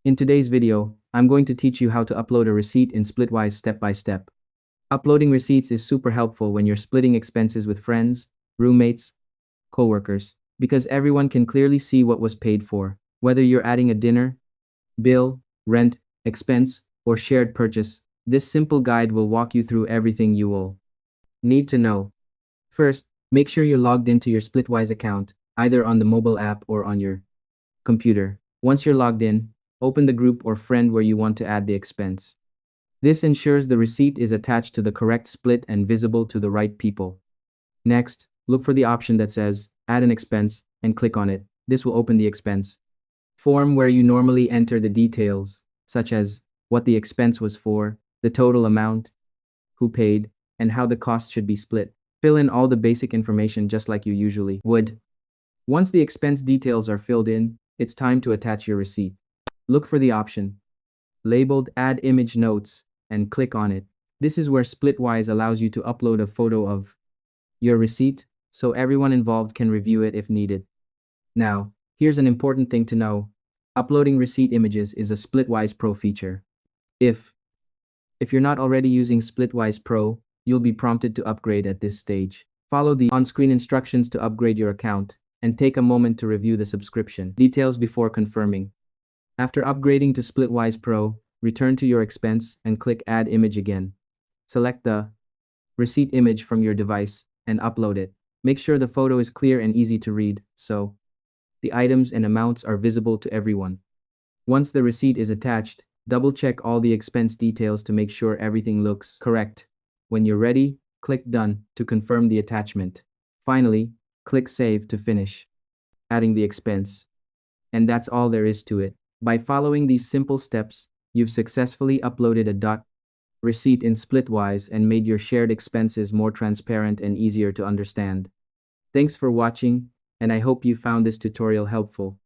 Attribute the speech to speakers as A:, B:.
A: In today's video, I'm going to teach you how to upload a receipt in Splitwise step by step. Uploading receipts is super helpful when you're splitting expenses with friends, roommates, coworkers, because everyone can clearly see what was paid for, whether you're adding a dinner, bill, rent, expense, or shared purchase. This simple guide will walk you through everything you will need to know. First, make sure you're logged into your Splitwise account, either on the mobile app or on your computer. Once you're logged in, open the group or friend where you want to add the expense. This ensures the receipt is attached to the correct split and visible to the right people. Next, look for the option that says Add an expense and click on it. This will open the expense form where you normally enter the details, such as what the expense was for, the total amount, who paid, and how the cost should be split. Fill in all the basic information just like you usually would. Once the expense details are filled in, it's time to attach your receipt. Look for the option labeled Add Image Notes and click on it. This is where Splitwise allows you to upload a photo of your receipt so everyone involved can review it if needed. Now, here's an important thing to know. Uploading receipt images is a Splitwise Pro feature. If you're not already using Splitwise Pro, you'll be prompted to upgrade at this stage. Follow the on-screen instructions to upgrade your account and take a moment to review the subscription details before confirming. After upgrading to Splitwise Pro, return to your expense and click Add Image again. Select the receipt image from your device and upload it. Make sure the photo is clear and easy to read, so the items and amounts are visible to everyone. Once the receipt is attached, double-check all the expense details to make sure everything looks correct. When you're ready, click Done to confirm the attachment. Finally, click Save to finish adding the expense. And that's all there is to it. By following these simple steps, you've successfully uploaded a receipt in Splitwise and made your shared expenses more transparent and easier to understand. Thanks for watching, and I hope you found this tutorial helpful.